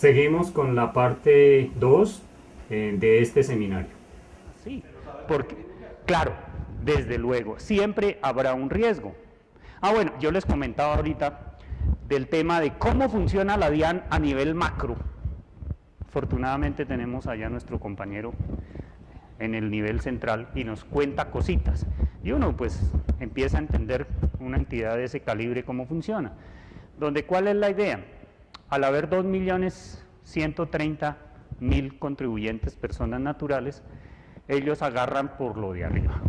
Seguimos con la parte 2 de este seminario. Sí, porque, claro, desde luego, siempre habrá un riesgo. Bueno, yo les comentaba ahorita del tema de cómo funciona la DIAN a nivel macro. Afortunadamente tenemos allá a nuestro compañero en el nivel central y nos cuenta cositas. Y uno pues empieza a entender una entidad de ese calibre cómo funciona. Donde, ¿cuál es la idea? Al haber 2.130.000 contribuyentes, personas naturales, ellos agarran por lo de arriba.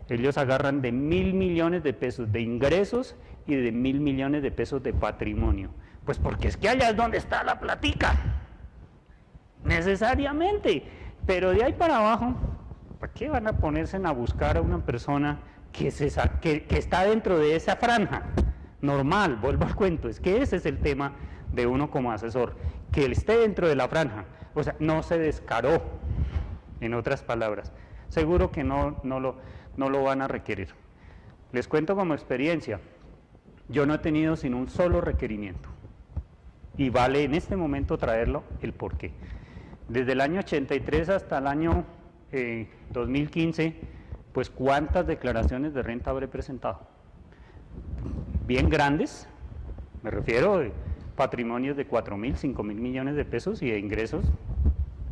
Ellos agarran de 1.000 millones de pesos de ingresos y de 1.000 millones de pesos de patrimonio. Pues porque es que allá es donde está la platica. Necesariamente. Pero de ahí para abajo, ¿para qué van a ponerse a buscar a una persona que está dentro de esa franja? Normal, vuelvo al cuento, es que ese es el tema de uno como asesor, que él esté dentro de la franja, o sea, no se descaró, en otras palabras. Seguro que no lo van a requerir. Les cuento como experiencia, yo no he tenido sino un solo requerimiento, y vale en este momento traerlo el porqué. Desde el año 83 hasta el año 2015, pues ¿cuántas declaraciones de renta habré presentado? Bien grandes, me refiero a patrimonios de 4.000, 5.000 millones de pesos y de ingresos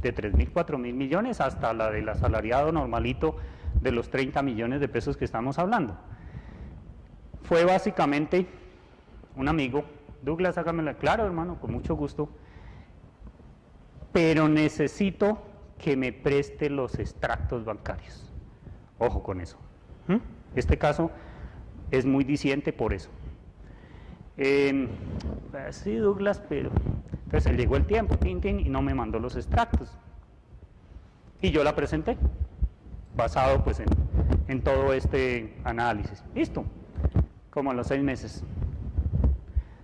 de 3.000, 4.000 millones, hasta la del asalariado normalito de los 30 millones de pesos que estamos hablando. Fue básicamente un amigo, Douglas, hágamela claro, hermano, con mucho gusto, pero necesito que me preste los extractos bancarios. Ojo con eso. Este caso es muy diciente por eso. Sí, Douglas, pero entonces llegó el tiempo, y no me mandó los extractos. Y yo la presenté, basado pues en todo este análisis. Listo, como a los 6 meses.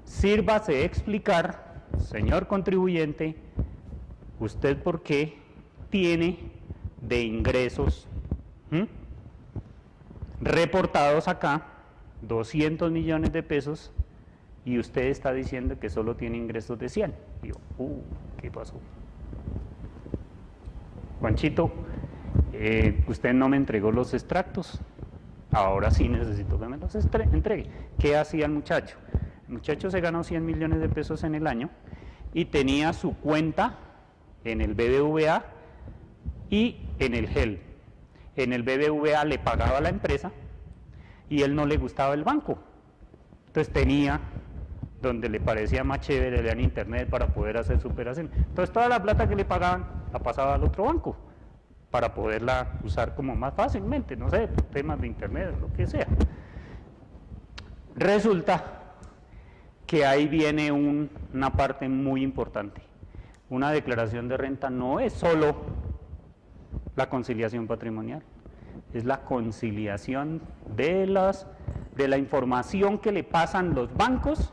Sírvase explicar, señor contribuyente, usted por qué tiene de ingresos reportados acá 200 millones de pesos y usted está diciendo que solo tiene ingresos de 100. Y yo, ¿qué pasó? Juanchito, usted no me entregó los extractos, ahora sí necesito que me los entregue. ¿Qué hacía el muchacho? El muchacho se ganó 100 millones de pesos en el año y tenía su cuenta en el BBVA y en el GEL. En el BBVA le pagaba a la empresa y él no le gustaba el banco. Entonces tenía donde le parecía más chévere, leer en internet para poder hacer su operación. Entonces toda la plata que le pagaban la pasaba al otro banco para poderla usar como más fácilmente, no sé, temas de internet, lo que sea. Resulta que ahí viene una parte muy importante. Una declaración de renta no es solo la conciliación patrimonial, es la conciliación de la información que le pasan los bancos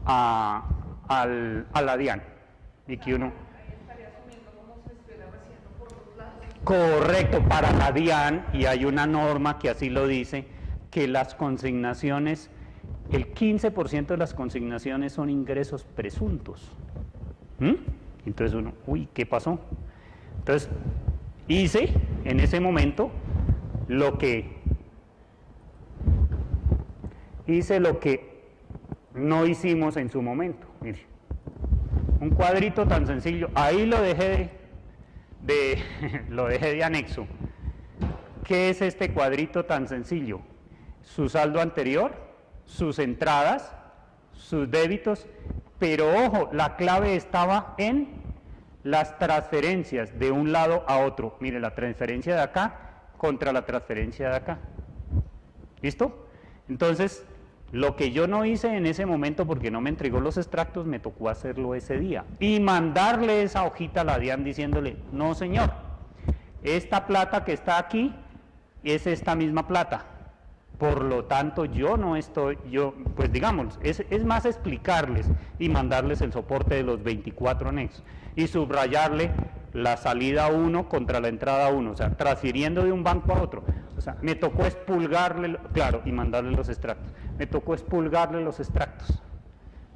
a la DIAN. Y que uno... Correcto, para la DIAN, y hay una norma que así lo dice, que las consignaciones, el 15% de las consignaciones son ingresos presuntos. Entonces uno, ¿qué pasó? Entonces hice en ese momento lo que no hicimos en su momento. Mire, un cuadrito tan sencillo, ahí lo dejé de anexo. ¿Qué es este cuadrito tan sencillo? Su saldo anterior, sus entradas, sus débitos, pero ojo, la clave estaba en las transferencias de un lado a otro. Mire, la transferencia de acá contra la transferencia de acá. ¿Listo? Entonces, lo que yo no hice en ese momento porque no me entregó los extractos, me tocó hacerlo ese día y mandarle esa hojita a la DIAN diciéndole, no señor, esta plata que está aquí es esta misma plata, por lo tanto pues digamos, es más explicarles y mandarles el soporte de los 24 anexos y subrayarle la salida 1 contra la entrada 1, o sea, transfiriendo de un banco a otro. O sea, me tocó expulgarle, claro, y mandarle los extractos. Me tocó expulgarle los extractos.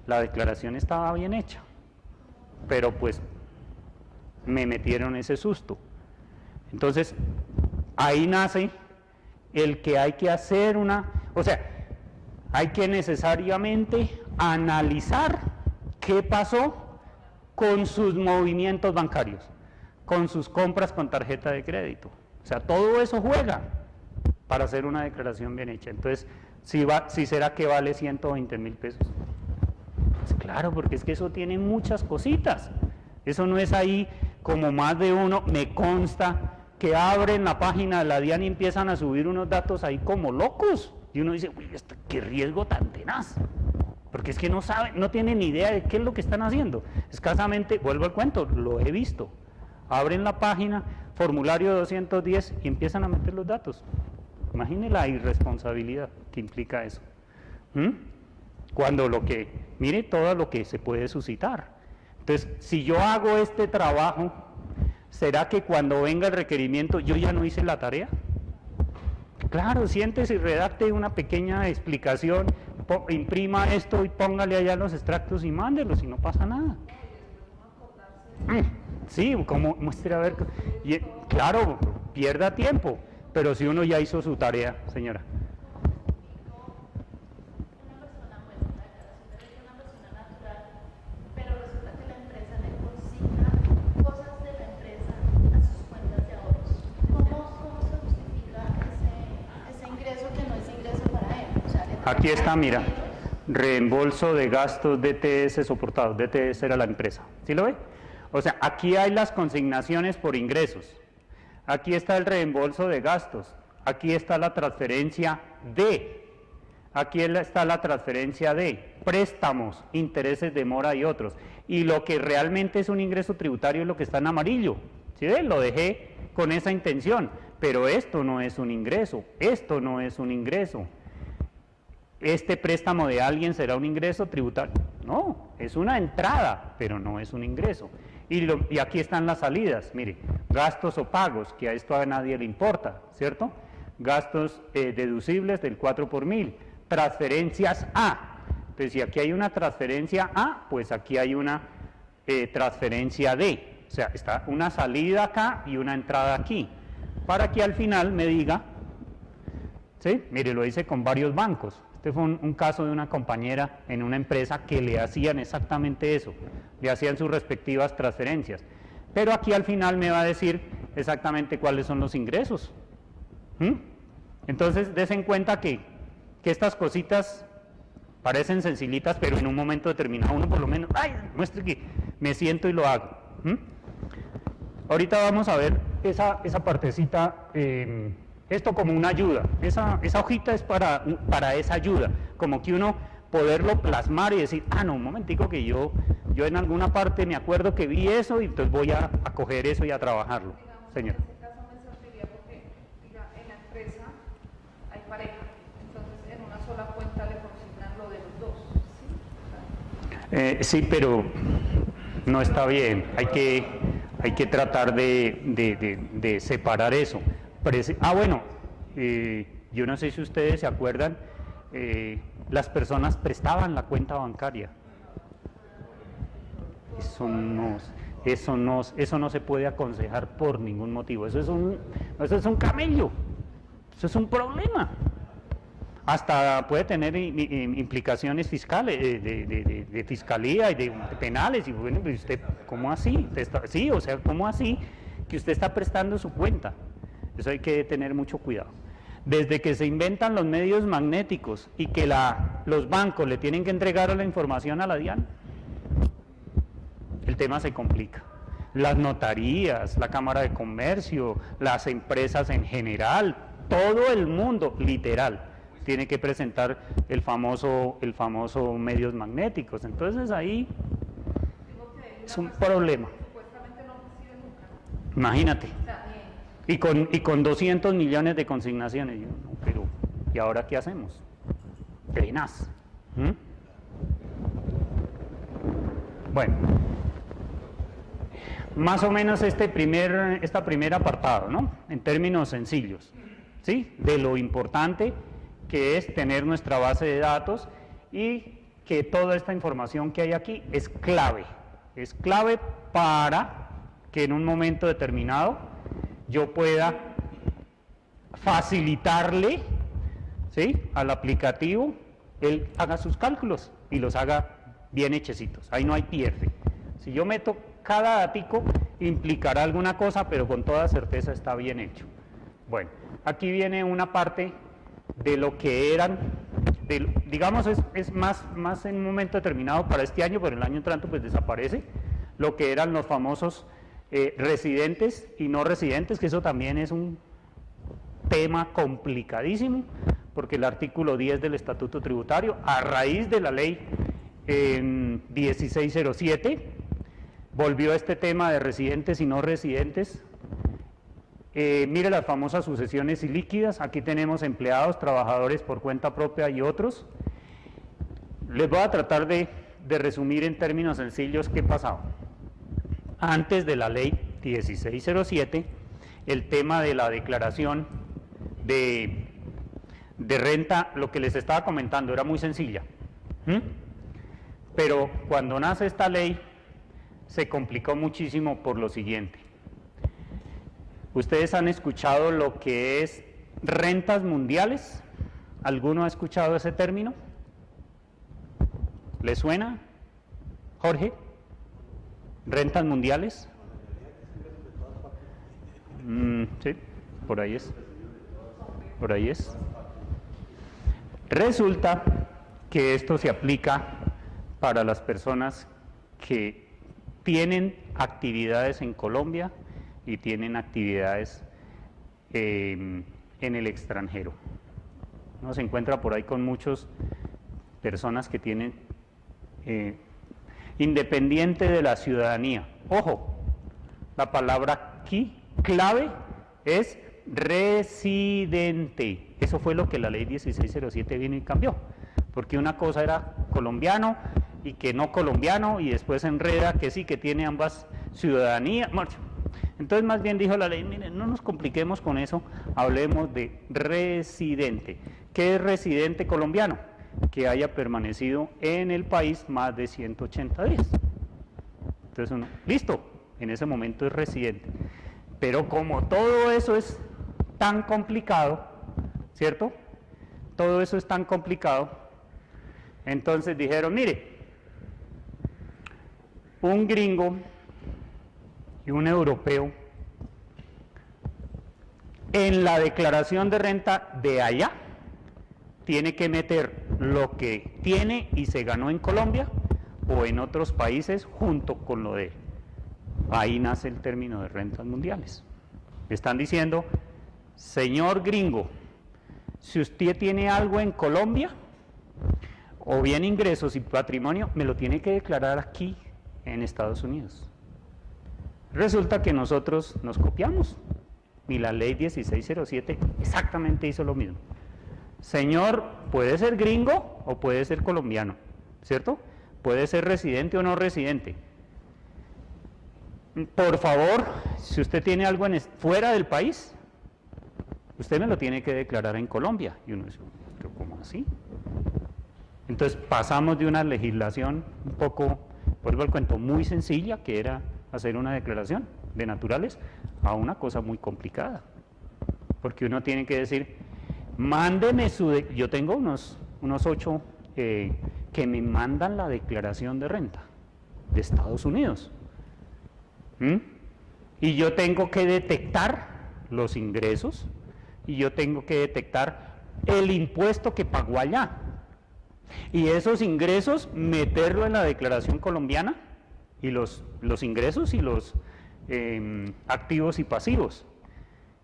La declaración estaba bien hecha. pero pues me metieron ese susto. Entonces, ahí nace el que hay que hacer o sea, hay que necesariamente analizar qué pasó con sus movimientos bancarios, con sus compras con tarjeta de crédito. O sea, todo eso juega para hacer una declaración bien hecha. Entonces, si será que vale 120.000 pesos. Pues claro, porque es que eso tiene muchas cositas. Eso no es ahí como más de uno, me consta que abren la página de la DIAN y empiezan a subir unos datos ahí como locos. Y uno dice, uy, qué riesgo tan tenaz. Porque es que no saben, no tienen ni idea de qué es lo que están haciendo. Escasamente, vuelvo al cuento, lo he visto. Abren la página, formulario 210 y empiezan a meter los datos. Imagine la irresponsabilidad que implica eso. Cuando mire todo lo que se puede suscitar. Entonces, si yo hago este trabajo, ¿será que cuando venga el requerimiento yo ya no hice la tarea? Claro, siéntese y redacte una pequeña explicación, imprima esto y póngale allá los extractos y mándelos y no pasa nada. Sí, como muestre a ver, claro, pierda tiempo, pero si uno ya hizo su tarea, señora. Aquí está, mira, reembolso de gastos DTS soportados. DTS era la empresa, ¿sí lo ve? O sea, aquí hay las consignaciones por ingresos, aquí está el reembolso de gastos, aquí está la transferencia aquí está la transferencia de préstamos, intereses de mora y otros. Y lo que realmente es un ingreso tributario es lo que está en amarillo, ¿sí ve? Lo dejé con esa intención, pero esto no es un ingreso, esto no es un ingreso. ¿Este préstamo de alguien será un ingreso tributario? No, es una entrada, pero no es un ingreso. Y aquí están las salidas, mire, gastos o pagos, que a esto a nadie le importa, ¿cierto? Gastos deducibles del 4 por 1000, transferencias A. Entonces, si aquí hay una transferencia A, pues aquí hay una transferencia D. O sea, está una salida acá y una entrada aquí. Para que al final me diga, ¿sí? Mire, lo hice con varios bancos. Este fue un caso de una compañera en una empresa que le hacían exactamente eso, le hacían sus respectivas transferencias. Pero aquí al final me va a decir exactamente cuáles son los ingresos. Entonces, des en cuenta que estas cositas parecen sencillitas, pero en un momento determinado uno por lo menos, ¡ay! Muestre que me siento y lo hago. Ahorita vamos a ver esa partecita. Esto como una ayuda, esa hojita es para esa ayuda, como que uno poderlo plasmar y decir, no, un momentico que yo en alguna parte me acuerdo que vi eso y entonces voy a coger eso y a trabajarlo. Digamos, Señor. En este caso me serviría porque en la empresa hay pareja, entonces en una sola cuenta le consignan lo de los dos, ¿sí? Sí, pero no está bien, hay que tratar de separar eso. Bueno, yo no sé si ustedes se acuerdan, las personas prestaban la cuenta bancaria. Eso no se puede aconsejar por ningún motivo. Eso es un camello, eso es un problema. Hasta puede tener implicaciones fiscales, de fiscalía y de penales. Y bueno, usted, ¿cómo así? Sí, o sea, ¿cómo así que usted está prestando su cuenta? Eso hay que tener mucho cuidado. Desde que se inventan los medios magnéticos y que los bancos le tienen que entregar la información a la DIAN, el tema se complica. Las notarías, la Cámara de Comercio, las empresas en general, todo el mundo, literal, tiene que presentar el famoso medios magnéticos. Entonces ahí es un problema. Supuestamente no recibe nunca. Imagínate. O sea, Y con 200 millones de consignaciones. Pero, ¿y ahora qué hacemos? Tenaz. Bueno, más o menos esta primer apartado, ¿no? En términos sencillos, ¿sí? De lo importante que es tener nuestra base de datos y que toda esta información que hay aquí es clave. es clave para que en un momento determinado yo pueda facilitarle, ¿sí?, al aplicativo, él haga sus cálculos y los haga bien hechecitos, ahí no hay pierde. Si yo meto cada datico, implicará alguna cosa, pero con toda certeza está bien hecho. Bueno, aquí viene una parte de lo que eran, digamos es más en un momento determinado para este año, pero el año entrante pues desaparece, lo que eran los famosos residentes y no residentes, que eso también es un tema complicadísimo, porque el artículo 10 del Estatuto Tributario, a raíz de la ley 1607, volvió a este tema de residentes y no residentes. Mire las famosas sucesiones ilíquidas, aquí tenemos empleados, trabajadores por cuenta propia y otros. Les voy a tratar de resumir en términos sencillos qué pasaba. Antes de la ley 1607, el tema de la declaración de renta, lo que les estaba comentando, era muy sencilla. Pero cuando nace esta ley, se complicó muchísimo por lo siguiente. ¿Ustedes han escuchado lo que es rentas mundiales? ¿Alguno ha escuchado ese término? ¿Le suena, Jorge? ¿Rentas mundiales? Sí, por ahí es. Por ahí es. Resulta que esto se aplica para las personas que tienen actividades en Colombia y tienen actividades en el extranjero. Uno se encuentra por ahí con muchas personas que tienen, independiente de la ciudadanía. Ojo, la palabra aquí clave es residente. Eso fue lo que la ley 1607 vino y cambió, porque una cosa era colombiano y que no colombiano, y después se enreda que sí, que tiene ambas ciudadanías. Entonces más bien dijo la ley, miren, no nos compliquemos con eso, hablemos de residente. ¿Qué es residente colombiano? Que haya permanecido en el país más de 180 días. Entonces uno, listo, en ese momento es residente. Pero como todo eso es tan complicado, ¿cierto? Todo eso es tan complicado, entonces dijeron, mire, un gringo y un europeo en la declaración de renta de allá tiene que meter lo que tiene y se ganó en Colombia o en otros países junto con lo de él. Ahí nace el término de rentas mundiales. Están diciendo, señor gringo, si usted tiene algo en Colombia, o bien ingresos y patrimonio, me lo tiene que declarar aquí en Estados Unidos. Resulta que nosotros nos copiamos, y la ley 1607 exactamente hizo lo mismo. Señor, puede ser gringo o puede ser colombiano, ¿cierto? Puede ser residente o no residente. Por favor, si usted tiene algo fuera del país, usted me lo tiene que declarar en Colombia. Y uno dice, ¿pero cómo así? Entonces pasamos de una legislación un poco, vuelvo al cuento, muy sencilla, que era hacer una declaración de naturales, a una cosa muy complicada. Porque uno tiene que decir, mándeme yo tengo unos 8 que me mandan la declaración de renta de Estados Unidos. Y yo tengo que detectar los ingresos y yo tengo que detectar el impuesto que pagó allá, y esos ingresos meterlo en la declaración colombiana, y los ingresos y los activos y pasivos,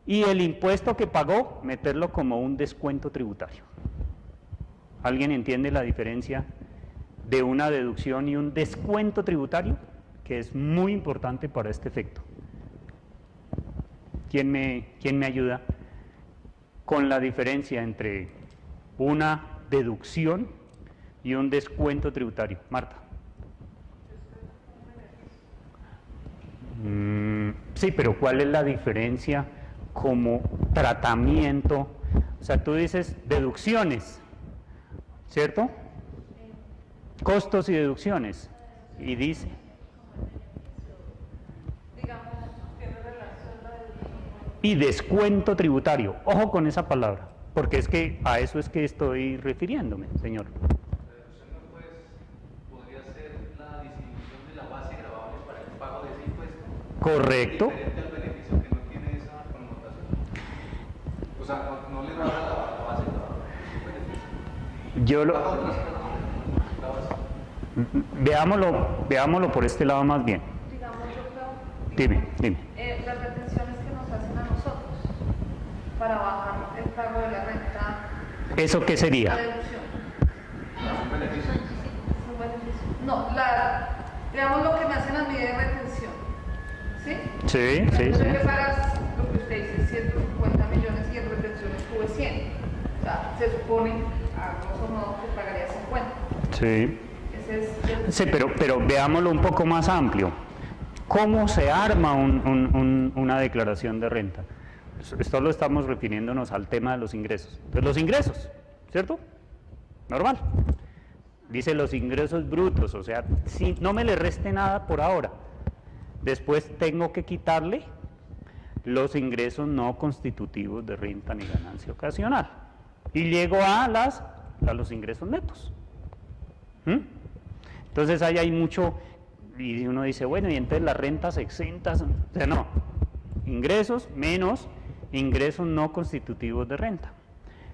y el impuesto que pagó meterlo como un descuento tributario. ¿Alguien entiende la diferencia de una deducción y un descuento tributario? Que es muy importante para este efecto. ¿Quién me ayuda con la diferencia entre una deducción y un descuento tributario? Marta. Sí, pero ¿cuál es la diferencia como tratamiento? O sea, tú dices deducciones, ¿cierto? Costos y deducciones. Y dice, y descuento tributario. Ojo con esa palabra, porque es que a eso es que estoy refiriéndome, señor. Podría ser la disminución de la base gravable para el pago de ese impuesto. Correcto. Diferente al beneficio que no tiene esa connotación. O sea, no le baja la base gravable. Yo lo... Baja otras la base. Veámoslo por este lado más bien. Digamos, yo creo, Dime. las retenciones que nos hacen a nosotros para bajar el pago de la renta, ¿Eso qué sería? la deducción. ¿Es un beneficio? Es un beneficio. No, digamos lo que me hacen a mí de retención. ¿Sí? Sí. Entonces, yo pagas lo que usted dice, 150 millones y en retenciones tuve 100. O sea, se supone, a grosso modo, que pagaría 50. Sí. Ese es Sí, pero veámoslo un poco más amplio. ¿Cómo se arma una declaración de renta? Esto lo estamos refiriéndonos al tema de los ingresos. Pues los ingresos, ¿cierto? Normal. Dice los ingresos brutos, o sea, si no me le reste nada por ahora. Después tengo que quitarle los ingresos no constitutivos de renta ni ganancia ocasional. Y llego a los ingresos netos. Entonces ahí hay mucho, y uno dice, bueno, y entonces las rentas exentas, o sea, no, ingresos menos ingresos no constitutivos de renta.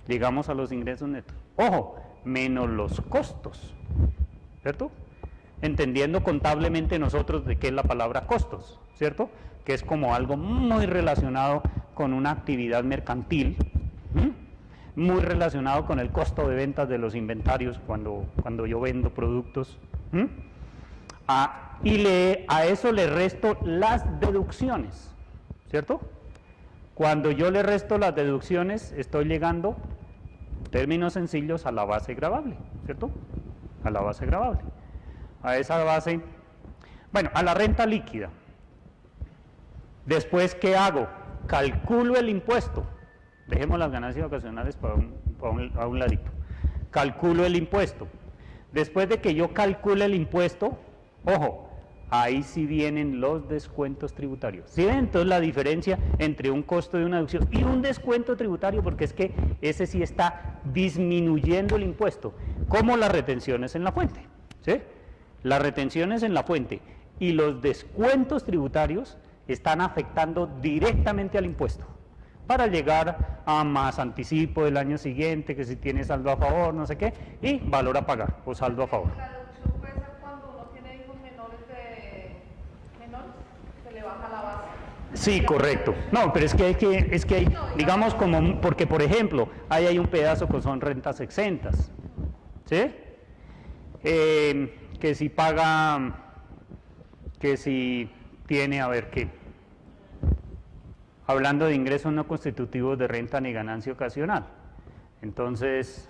Llegamos a los ingresos netos. Ojo, menos los costos, ¿cierto? Entendiendo contablemente nosotros de qué es la palabra costos, ¿cierto? Que es como algo muy relacionado con una actividad mercantil, muy relacionado con el costo de ventas de los inventarios cuando yo vendo productos. Y a eso le resto las deducciones, ¿cierto? Cuando yo le resto las deducciones, estoy llegando, términos sencillos, a la base gravable, ¿cierto? A la base gravable. A esa base, bueno, a la renta líquida. Después, ¿qué hago? Calculo el impuesto. Dejemos las ganancias ocasionales a un ladito. Calculo el impuesto. Después de que yo calcule el impuesto, ojo, ahí sí vienen los descuentos tributarios. ¿Sí ven? Entonces la diferencia entre un costo de una deducción y un descuento tributario, porque es que ese sí está disminuyendo el impuesto, como las retenciones en la fuente, ¿sí? Las retenciones en la fuente y los descuentos tributarios están afectando directamente al impuesto, para llegar a más anticipo del año siguiente, que si tiene saldo a favor, no sé qué, y valor a pagar, o saldo a favor. La deducción puede ser cuando uno tiene hijos menores, se le baja la base. Sí, correcto. No, pero es que hay, digamos, como, porque por ejemplo, ahí hay un pedazo que son rentas exentas, ¿sí? Que si paga, que si tiene, a ver qué, hablando de ingresos no constitutivos de renta ni ganancia ocasional. Entonces,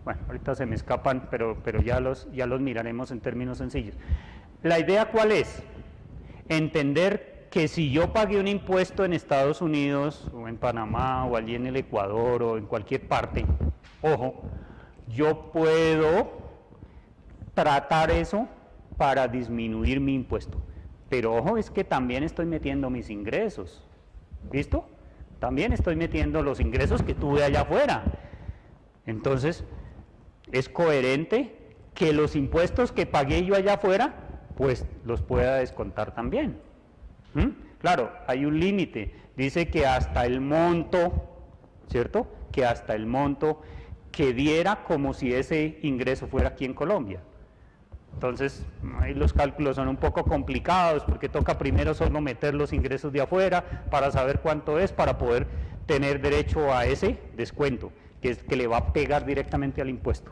bueno, ahorita se me escapan, pero ya los miraremos en términos sencillos. La idea, ¿cuál es? Entender que si yo pagué un impuesto en Estados Unidos, o en Panamá, o allí en el Ecuador, o en cualquier parte, ojo, yo puedo tratar eso para disminuir mi impuesto. Pero ojo, es que también estoy metiendo mis ingresos. ¿Listo? También estoy metiendo los ingresos que tuve allá afuera. Entonces, es coherente que los impuestos que pagué yo allá afuera, pues los pueda descontar también. Claro, hay un límite. Dice que hasta el monto, ¿cierto? Que hasta el monto que diera como si ese ingreso fuera aquí en Colombia. Entonces, ahí los cálculos son un poco complicados porque toca primero solo meter los ingresos de afuera para saber cuánto es, para poder tener derecho a ese descuento, que es que le va a pegar directamente al impuesto.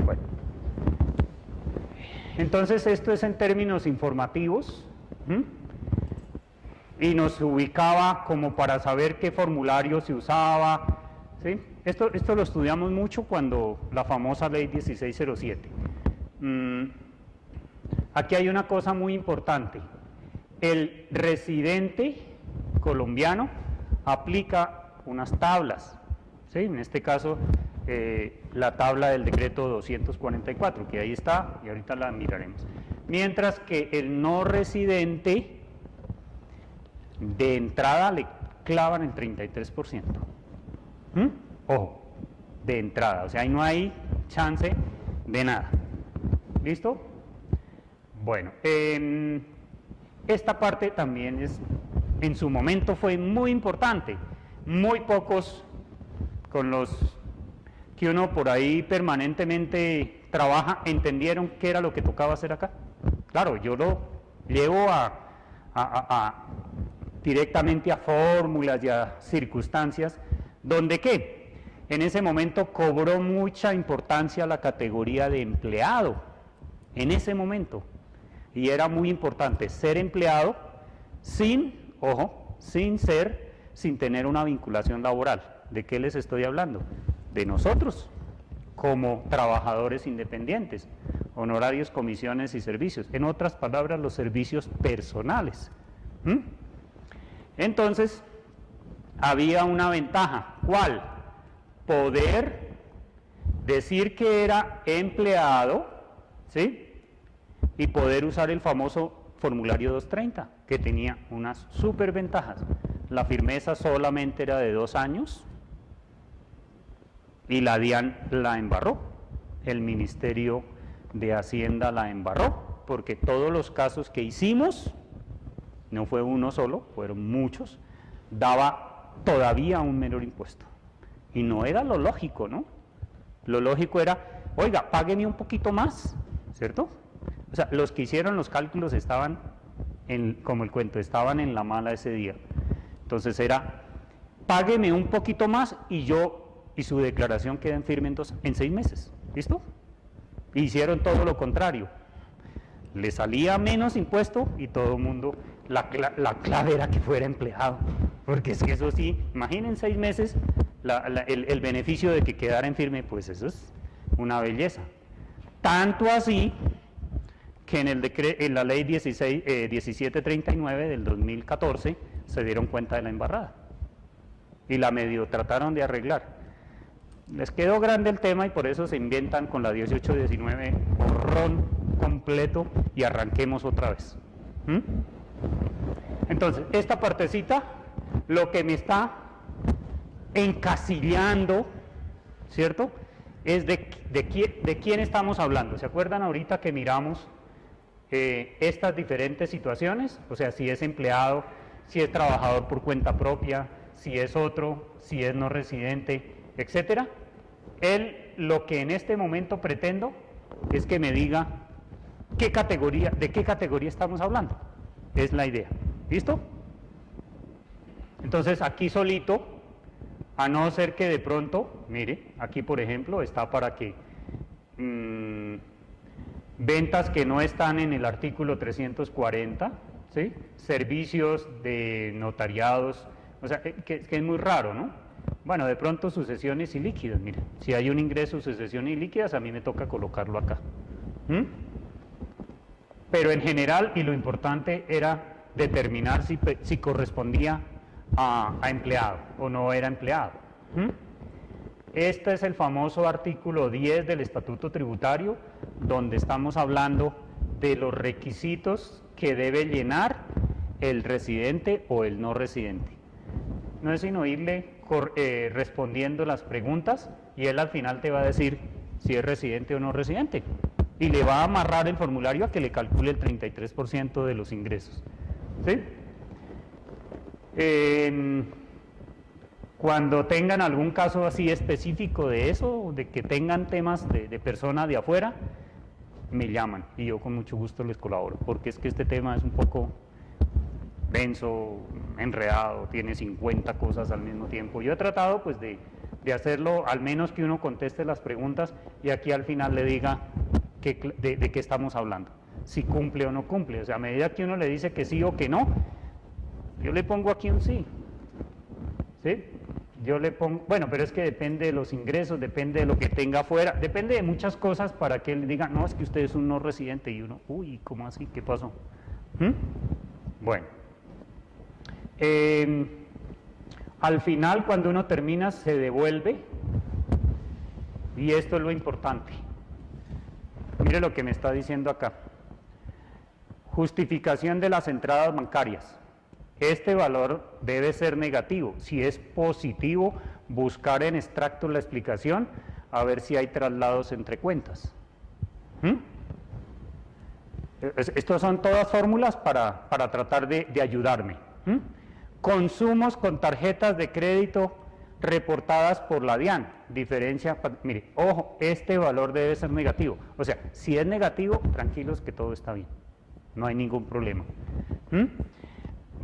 Bueno. Entonces, esto es en términos informativos, y nos ubicaba como para saber qué formulario se usaba, ¿sí? Esto lo estudiamos mucho cuando la famosa ley 1607. Aquí hay una cosa muy importante. El residente colombiano aplica unas tablas, ¿sí? En este caso, la tabla del decreto 244, que ahí está, y ahorita la miraremos. Mientras que el no residente de entrada le clavan el 33%. Ojo, de entrada, o sea, ahí no hay chance de nada. ¿Listo? Bueno, esta parte también en su momento fue muy importante. Muy pocos con los que uno por ahí permanentemente trabaja entendieron qué era lo que tocaba hacer acá. Claro, yo lo llevo directamente a fórmulas y a circunstancias donde ¿qué? En ese momento cobró mucha importancia la categoría de empleado, en ese momento, y era muy importante ser empleado sin tener una vinculación laboral. ¿De qué les estoy hablando? De nosotros, como trabajadores independientes, honorarios, comisiones y servicios, en otras palabras, los servicios personales. Entonces, había una ventaja, ¿cuál? Poder decir que era empleado, ¿sí? Y poder usar el famoso formulario 230, que tenía unas súper ventajas. La firmeza solamente era de 2 años y la DIAN la embarró, el Ministerio de Hacienda la embarró, porque todos los casos que hicimos, no fue uno solo, fueron muchos, daba todavía un menor impuesto. Y no era lo lógico, ¿no? Lo lógico era, oiga, págueme un poquito más, ¿cierto? O sea, los que hicieron los cálculos estaban, como el cuento, estaban en la mala ese día. Entonces era, págueme un poquito más y su declaración queda en firme en 6 meses, ¿listo? Hicieron todo lo contrario. Le salía menos impuesto y todo el mundo, la clave era que fuera empleado, porque es que eso sí, imaginen 6 meses, el beneficio de que quedara en firme, pues eso es una belleza. Tanto así que en la ley 1739 del 2014 se dieron cuenta de la embarrada y la medio trataron de arreglar. Les quedó grande el tema y por eso se inventan con la 1819 borrón completo y arranquemos otra vez. Entonces, esta partecita lo que me está encasillando, ¿cierto? Es de quién estamos hablando. ¿Se acuerdan ahorita que miramos estas diferentes situaciones? O sea, si es empleado, si es trabajador por cuenta propia, si es otro, si es no residente, etcétera. Lo que en este momento pretendo es que me diga de qué categoría estamos hablando. Es la idea. ¿Listo? Entonces aquí solito, a no ser que de pronto, mire, aquí por ejemplo está para que ventas que no están en el artículo 340, ¿sí? Servicios de notariados, o sea, que es muy raro, ¿no? Bueno, de pronto sucesiones y líquidas, mire, si hay un ingreso, sucesiones y líquidas, a mí me toca colocarlo acá. Pero en general, y lo importante era determinar si correspondía a empleado o no era empleado. Este es el famoso artículo 10 del Estatuto Tributario, donde estamos hablando de los requisitos que debe llenar el residente o el no residente. No es sino irle respondiendo las preguntas y él al final te va a decir si es residente o no residente. Y le va a amarrar el formulario a que le calcule el 33% de los ingresos. ¿Sí? Cuando tengan algún caso así específico de eso, de que tengan temas de personas de afuera, me llaman y yo con mucho gusto les colaboro, porque es que este tema es un poco denso, enredado, tiene 50 cosas al mismo tiempo. Yo he tratado pues de hacerlo, al menos que uno conteste las preguntas y aquí al final le diga de qué estamos hablando, si cumple o no cumple. O sea, a medida que uno le dice que sí o que no, yo le pongo aquí un sí. ¿Sí? Yo le pongo, bueno, pero es que depende de los ingresos, depende de lo que tenga afuera, depende de muchas cosas para que él diga, no, es que usted es un no residente, y uno, uy, ¿cómo así? ¿Qué pasó? Bueno, al final cuando uno termina se devuelve, y esto es lo importante. Mire lo que me está diciendo acá. Justificación de las entradas bancarias. este valor debe ser negativo. Si es positivo, buscar en extracto la explicación, a ver si hay traslados entre cuentas. Estas son todas fórmulas para tratar de ayudarme. Consumos con tarjetas de crédito reportadas por la DIAN. Diferencia, mire, ojo, este valor debe ser negativo. O sea, si es negativo, tranquilos que todo está bien. No hay ningún problema.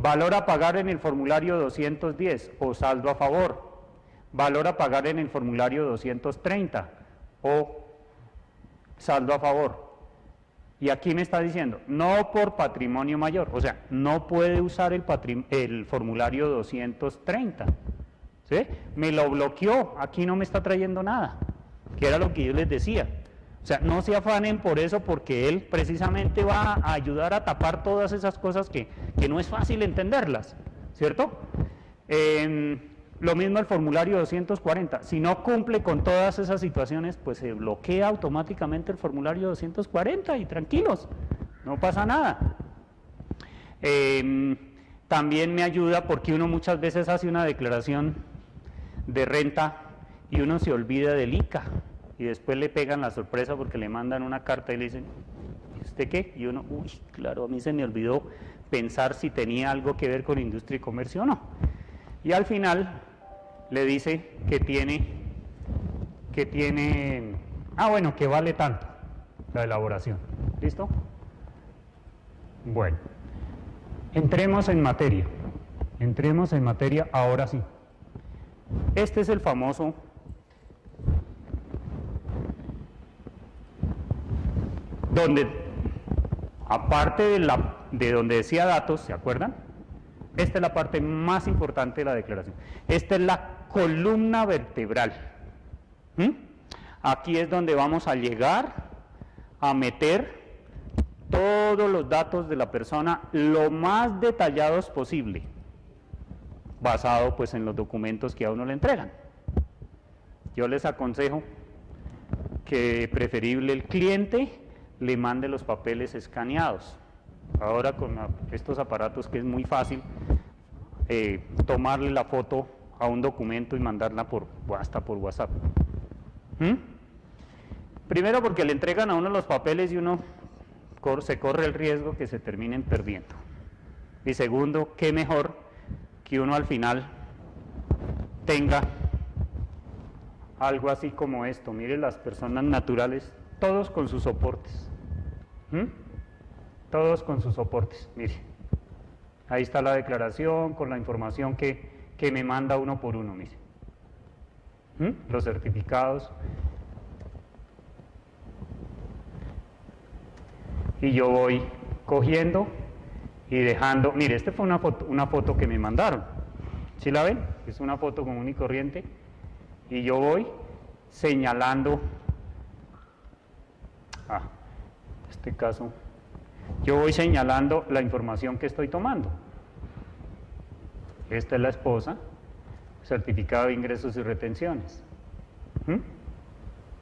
Valor a pagar en el formulario 210 o saldo a favor. Valor a pagar en el formulario 230 o saldo a favor. Y aquí me está diciendo, no por patrimonio mayor, o sea, no puede usar el formulario 230. ¿Sí? Me lo bloqueó, aquí no me está trayendo nada, que era lo que yo les decía. O sea, no se afanen por eso, porque él precisamente va a ayudar a tapar todas esas cosas que no es fácil entenderlas, ¿cierto? Lo mismo el formulario 240, si no cumple con todas esas situaciones, pues se bloquea automáticamente el formulario 240 y tranquilos, no pasa nada. También me ayuda porque uno muchas veces hace una declaración de renta y uno se olvida del ICA y después le pegan la sorpresa porque le mandan una carta y le dicen, ¿y usted qué? Y uno, uy, claro, a mí se me olvidó pensar si tenía algo que ver con industria y comercio o no. Y al final le dice que que vale tanto la elaboración. ¿Listo? Bueno, entremos en materia ahora sí. Este es el famoso donde, aparte de donde decía datos, ¿se acuerdan? Esta es la parte más importante de la declaración. Esta es la columna vertebral. Aquí es donde vamos a llegar a meter todos los datos de la persona lo más detallados posible, basado pues en los documentos que a uno le entregan. Yo les aconsejo que preferible el cliente le mande los papeles escaneados. Ahora con estos aparatos que es muy fácil tomarle la foto a un documento y mandarla hasta por WhatsApp. Primero porque le entregan a uno los papeles y uno se corre el riesgo que se terminen perdiendo. Y segundo, qué mejor que uno al final tenga algo así como esto. Mire, las personas naturales, todos con sus soportes. Todos con sus soportes, mire. Ahí está la declaración con la información que me manda uno por uno, mire. Los certificados. Y yo voy cogiendo y dejando, mire, esta fue una foto que me mandaron. ¿Sí la ven? Es una foto común y corriente. Y yo voy señalando, en este caso, yo voy señalando la información que estoy tomando. Esta es la esposa, certificado de ingresos y retenciones.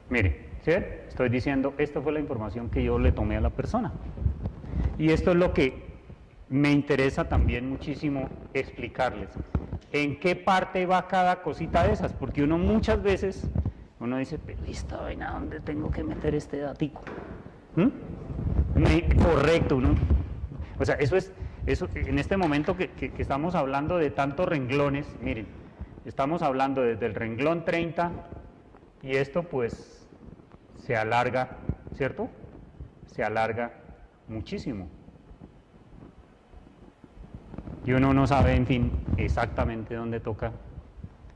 Mire, ¿sí? Estoy diciendo, esta fue la información que yo le tomé a la persona. Y esto es lo que me interesa también muchísimo explicarles. ¿En qué parte va cada cosita de esas? Porque uno muchas veces, uno dice, pero esta vaina, ¿dónde tengo que meter este datico? Correcto, ¿no? O sea, eso en este momento que estamos hablando de tantos renglones, miren, estamos hablando desde el renglón 30 y esto pues se alarga, ¿cierto? Se alarga muchísimo. Y uno no sabe, en fin, exactamente dónde toca.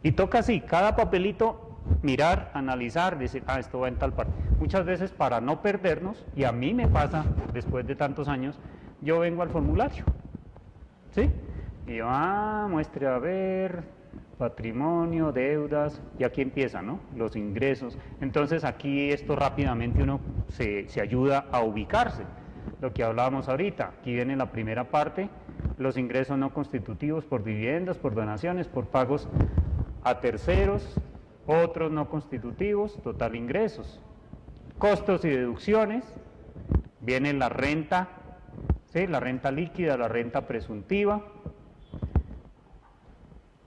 Y toca así, cada papelito, mirar, analizar, decir, esto va en tal parte. Muchas veces para no perdernos, y a mí me pasa después de tantos años, yo vengo al formulario, ¿sí? Y yo, muestre a ver, patrimonio, deudas, y aquí empieza, ¿no? Los ingresos. Entonces aquí esto rápidamente uno se ayuda a ubicarse. Lo que hablábamos ahorita, aquí viene la primera parte, los ingresos no constitutivos por dividendos, por donaciones, por pagos a terceros, otros no constitutivos, total ingresos. Costos y deducciones, viene la renta, ¿sí? La renta líquida, la renta presuntiva,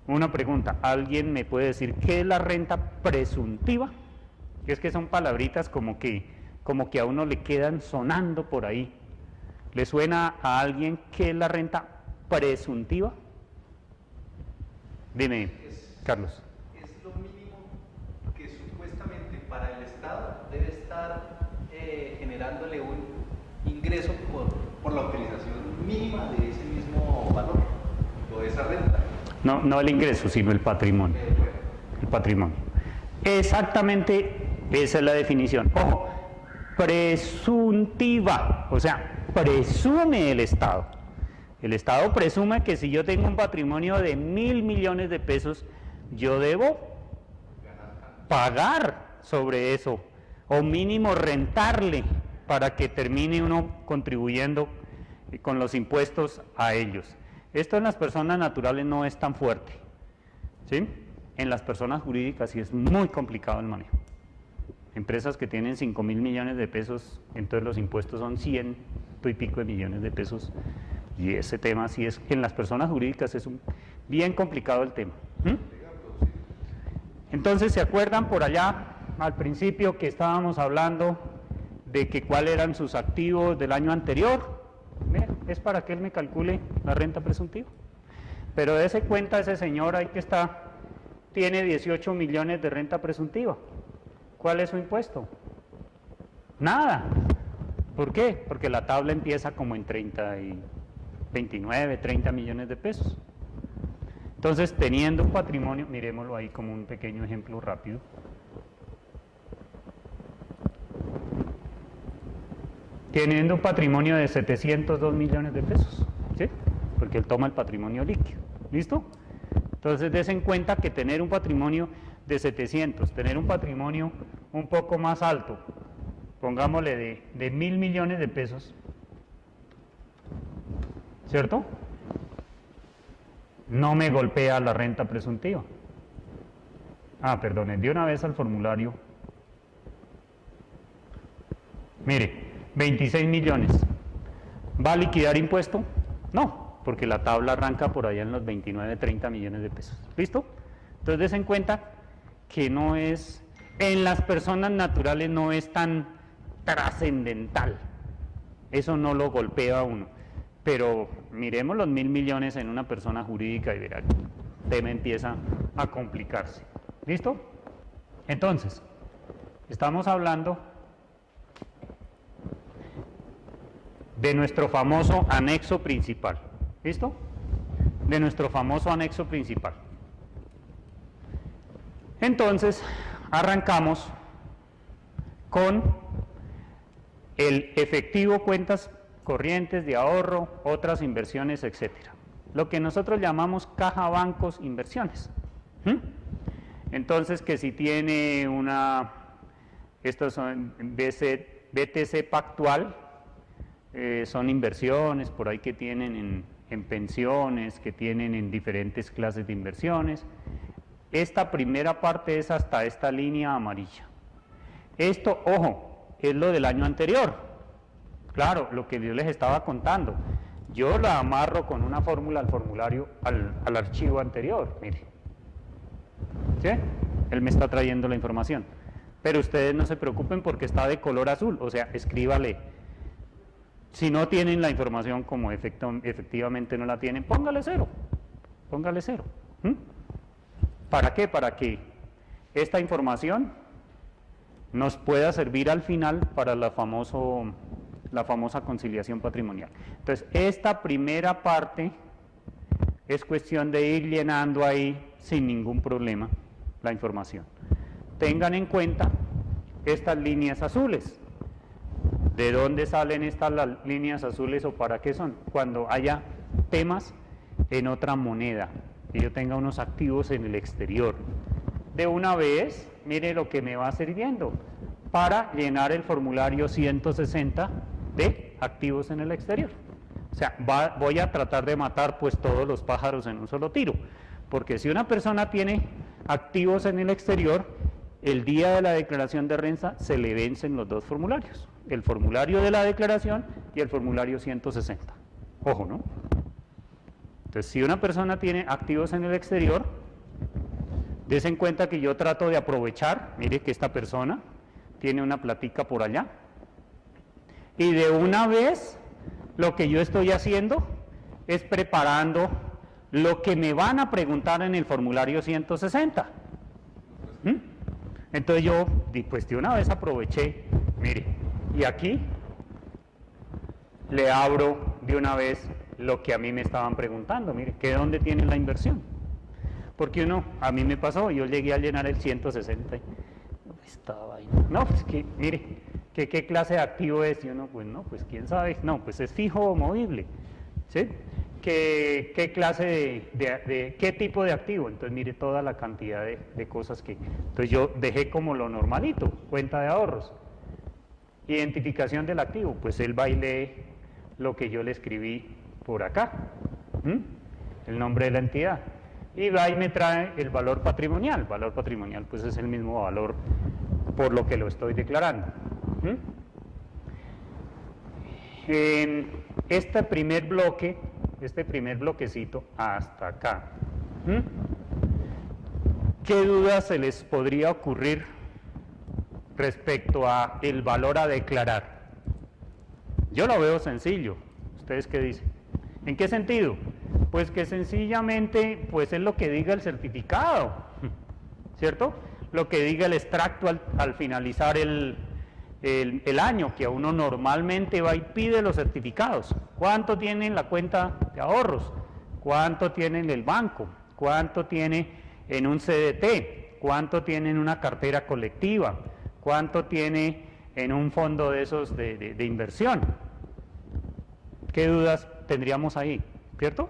Una pregunta, ¿alguien me puede decir qué es la renta presuntiva? Es que son palabritas como que a uno le quedan sonando por ahí. ¿Le suena a alguien qué es la renta presuntiva? Dime, Carlos. Es lo mínimo que supuestamente para el Estado debe estar generándole un ingreso por la utilización mínima de ese mismo valor o de esa renta. No el ingreso, sino el patrimonio. El patrimonio. Exactamente esa es la definición. Ojo, presuntiva, o sea, presume el Estado. El Estado presume que si yo tengo un patrimonio de 1.000 millones de pesos, yo debo pagar sobre eso, o mínimo rentarle, para que termine uno contribuyendo con los impuestos a ellos. Esto en las personas naturales no es tan fuerte, ¿sí? En las personas jurídicas sí es muy complicado el manejo. Empresas que tienen 5.000 millones de pesos, entonces los impuestos son 100 y pico de millones de pesos, y ese tema sí es, en las personas jurídicas es bien complicado el tema. Entonces, ¿se acuerdan por allá al principio que estábamos hablando de que cuáles eran sus activos del año anterior? Es para que él me calcule la renta presuntiva. Pero dése cuenta ese señor ahí que está, tiene 18 millones de renta presuntiva. ¿Cuál es su impuesto? Nada. ¿Por qué? Porque la tabla empieza como en 29, 30 millones de pesos. Entonces, teniendo un patrimonio, miremoslo ahí como un pequeño ejemplo rápido. Teniendo un patrimonio de 702 millones de pesos, ¿sí? Porque él toma el patrimonio líquido, ¿listo? Entonces, des en cuenta que tener un patrimonio de 700, tener un patrimonio un poco más alto, pongámosle de 1.000 millones de pesos, ¿cierto? No me golpea la renta presuntiva. Perdón, de una vez al formulario. Mire, 26 millones. ¿Va a liquidar impuesto? No, porque la tabla arranca por allá en los 29, 30 millones de pesos. ¿Listo? Entonces, des en cuenta que no es, en las personas naturales no es tan trascendental. Eso no lo golpea a uno. Pero miremos los 1.000 millones en una persona jurídica y verá, el tema empieza a complicarse. ¿Listo? Entonces, estamos hablando de nuestro famoso anexo principal. ¿Listo? De nuestro famoso anexo principal. Entonces, arrancamos con el efectivo, cuentas corrientes de ahorro, otras inversiones, etcétera. Lo que nosotros llamamos caja, bancos, inversiones. Entonces, que si tiene estos son BTC Pactual, son inversiones por ahí que tienen en pensiones, que tienen en diferentes clases de inversiones. Esta primera parte es hasta esta línea amarilla. Esto, ojo, es lo del año anterior. Claro, lo que yo les estaba contando. Yo la amarro con una fórmula al formulario, al archivo anterior, mire. ¿Sí? Él me está trayendo la información. Pero ustedes no se preocupen porque está de color azul, o sea, escríbale. Si no tienen la información como efectivamente no la tienen, póngale cero. Póngale cero. ¿Para qué? Para que esta información nos pueda servir al final para la famosa conciliación patrimonial. Entonces, esta primera parte es cuestión de ir llenando ahí sin ningún problema la información. Tengan en cuenta estas líneas azules. ¿De dónde salen estas las líneas azules o para qué son? Cuando haya temas en otra moneda, que yo tenga unos activos en el exterior. De una vez, mire lo que me va sirviendo para llenar el formulario 160 de activos en el exterior. O sea, voy a tratar de matar pues todos los pájaros en un solo tiro, porque si una persona tiene activos en el exterior, el día de la declaración de renta se le vencen los dos formularios, el formulario de la declaración y el formulario 160. Ojo, ¿no? Entonces, si una persona tiene activos en el exterior, Des en cuenta que yo trato de aprovechar, mire que esta persona tiene una platica por allá, y de una vez lo que yo estoy haciendo es preparando lo que me van a preguntar en el formulario 160. Entonces yo, pues de una vez aproveché, mire, y aquí le abro de una vez lo que a mí me estaban preguntando, mire, que dónde tiene la inversión. Porque a mí me pasó, yo llegué a llenar el 160 y estaba ahí. No, pues que, mire, que qué clase de activo es, y uno, pues no, pues quién sabe, no, pues es fijo o movible, ¿sí? ¿Qué clase de qué tipo de activo? Entonces mire toda la cantidad de cosas que... Entonces yo dejé como lo normalito, cuenta de ahorros. Identificación del activo, pues él va y lee lo que yo le escribí por acá, el nombre de la entidad. Y va y me trae el valor patrimonial. Valor patrimonial pues es el mismo valor por lo que lo estoy declarando. En este primer bloquecito hasta acá, ¿qué dudas se les podría ocurrir respecto a el valor a declarar? Yo lo veo sencillo. ¿Ustedes qué dicen? ¿En qué sentido? Pues que sencillamente pues es lo que diga el certificado, ¿cierto? Lo que diga el extracto al finalizar el año, que a uno normalmente va y pide los certificados. ¿Cuánto tiene en la cuenta de ahorros? ¿Cuánto tiene en el banco? ¿Cuánto tiene en un CDT? ¿Cuánto tiene en una cartera colectiva? ¿Cuánto tiene en un fondo de esos de inversión? ¿Qué dudas tendríamos ahí? ¿Cierto?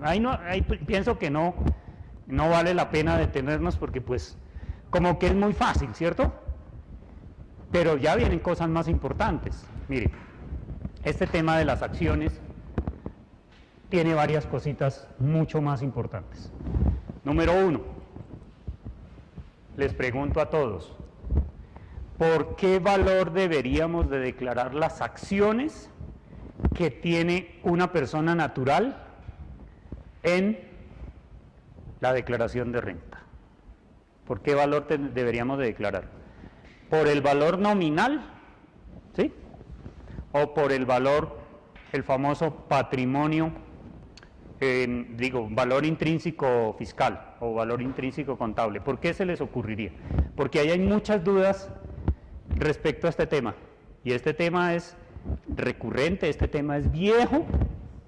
Ahí pienso que no vale la pena detenernos porque pues como que es muy fácil, ¿cierto? Pero ya vienen cosas más importantes. Mire, este tema de las acciones tiene varias cositas mucho más importantes. Número 1, les pregunto a todos, ¿por qué valor deberíamos de declarar las acciones que tiene una persona natural en la declaración de renta? ¿Por qué valor deberíamos de declarar? ¿Por el valor nominal? ¿Sí? ¿O por el valor, el famoso patrimonio, valor intrínseco fiscal o valor intrínseco contable? ¿Por qué se les ocurriría? Porque ahí hay muchas dudas respecto a este tema. Y este tema es recurrente, este tema es viejo.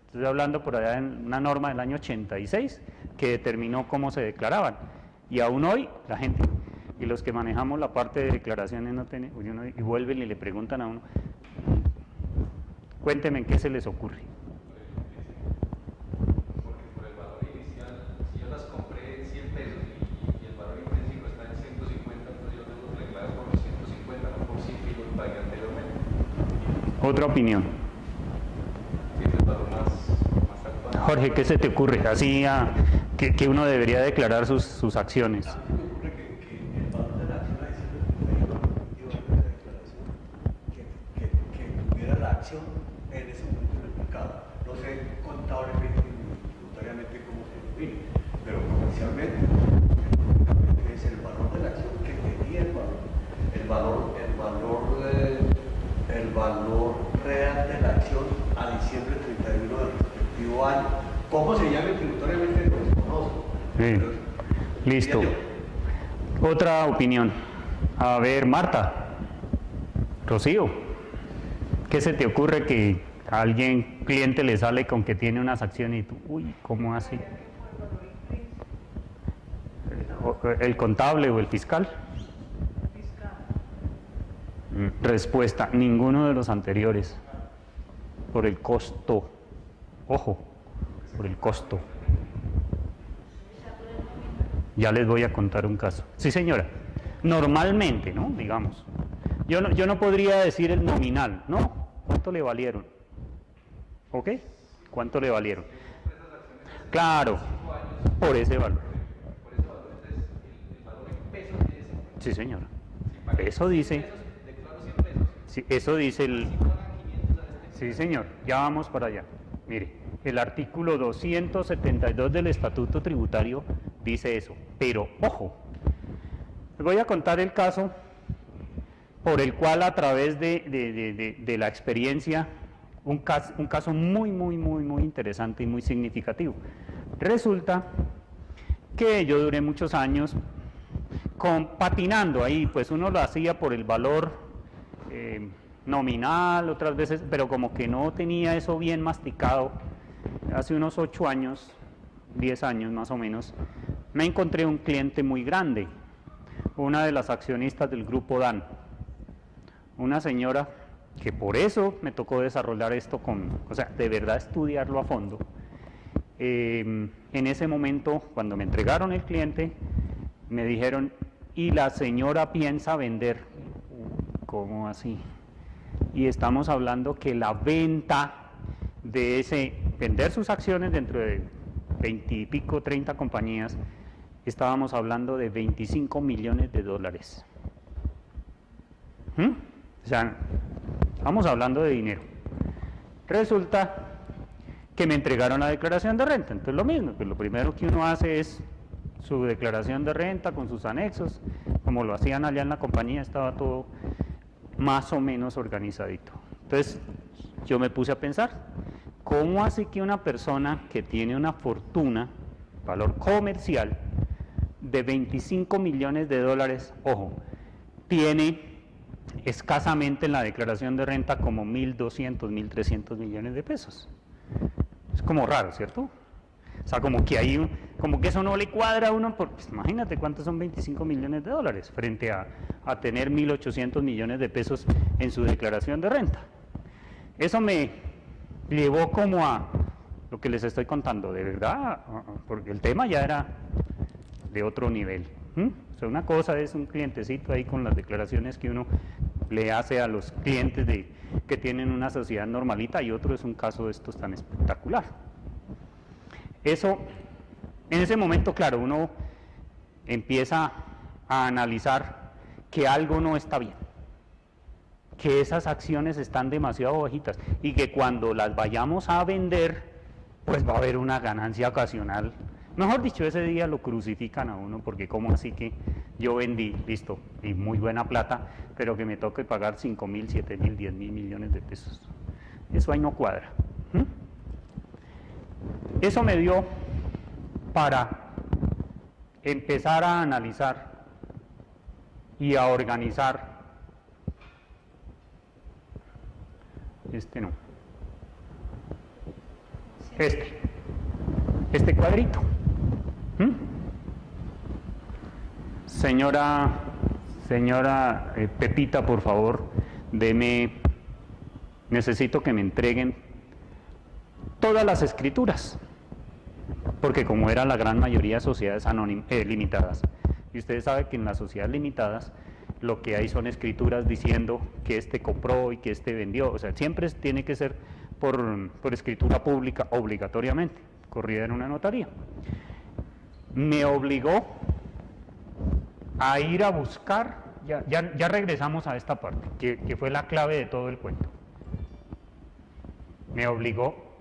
Estoy hablando por allá en una norma del año 86 que determinó cómo se declaraban. Y aún hoy la gente, y los que manejamos la parte de declaraciones y vuelven y le preguntan a uno, cuéntenme en qué se les ocurre. Porque por el valor inicial, si yo las compré en 100 pesos y el valor intrínseco está en 150, entonces yo tengo que declarar por los 150, no por 100 que yo pagué anteriormente. Otra opinión. Jorge, ¿qué se te ocurre? Así que uno debería declarar sus acciones. A mí me ocurre que el valor de la acción adicional de la declaración, que tuviera la acción en ese momento en el mercado. No sé contablemente ni tributariamente cómo se define, pero comercialmente es el valor de la acción que tenía el valor real de la acción a diciembre 31 del respectivo año. ¿Cómo se llama tributariamente? No se conoce. Bien. Listo. Otra opinión. A ver, Marta, Rocío, ¿qué se te ocurre que a alguien, cliente, le sale con que tiene unas acciones y tú, uy, ¿cómo así? ¿El contable o el fiscal? Respuesta, ninguno de los anteriores. Por el costo. Ojo, por el costo. Ya les voy a contar un caso. Sí, señora. Normalmente, ¿no? Digamos. Yo no podría decir el nominal, ¿no? ¿Cuánto le valieron? ¿Ok? ¿Cuánto le valieron? Claro, por ese valor. Sí, señora. Eso dice. Sí, eso dice el... Sí, señor. Ya vamos para allá. Mire, el artículo 272 del Estatuto Tributario dice eso. Pero, ojo, les voy a contar el caso por el cual a través de la experiencia, un caso muy interesante y muy significativo. Resulta que yo duré muchos años patinando ahí, pues uno lo hacía por el valor nominal, otras veces, pero como que no tenía eso bien masticado. Hace unos 8 años, 10 años más o menos, me encontré un cliente muy grande, una de las accionistas del grupo DAN, una señora que por eso me tocó desarrollar esto o sea, de verdad estudiarlo a fondo. En ese momento, cuando me entregaron el cliente, me dijeron, y la señora piensa vender. ¿Cómo así? Y estamos hablando que la venta de vender sus acciones dentro de 20 y pico, 30 compañías, estábamos hablando de $25 millones. O sea, estamos hablando de dinero. Resulta que me entregaron la declaración de renta, entonces lo mismo, pues lo primero que uno hace es su declaración de renta con sus anexos, como lo hacían allá en la compañía, estaba todo más o menos organizadito. Entonces yo me puse a pensar, ¿cómo hace que una persona que tiene una fortuna, valor comercial, de $25 millones, ojo, tiene escasamente en la declaración de renta como 1.200, 1.300 millones de pesos? Es como raro, ¿cierto? O sea, como que eso no le cuadra a uno, pues imagínate cuántos son $25 millones frente a tener 1.800 millones de pesos en su declaración de renta. Eso me llevó como a lo que les estoy contando, de verdad, porque el tema ya era de otro nivel. O sea, una cosa es un clientecito ahí con las declaraciones que uno le hace a los clientes que tienen una sociedad normalita, y otro es un caso de estos tan espectacular. Eso, en ese momento, claro, uno empieza a analizar que algo no está bien, que esas acciones están demasiado bajitas y que cuando las vayamos a vender, pues va a haber una ganancia ocasional. Mejor dicho, ese día lo crucifican a uno, porque como así que yo vendí, listo, y muy buena plata, pero que me toque pagar 5.000, 7.000, 10.000 millones de pesos. Eso ahí no cuadra. Eso me dio para empezar a analizar y a organizar. Este cuadrito. Señora Pepita, por favor, necesito que me entreguen todas las escrituras, porque como era la gran mayoría de sociedades limitadas, y ustedes saben que en las sociedades limitadas lo que hay son escrituras diciendo que este compró y que este vendió, o sea, siempre tiene que ser por escritura pública obligatoriamente, corrida en una notaría. Me obligó a ir a buscar, ya regresamos a esta parte, que fue la clave de todo el cuento. Me obligó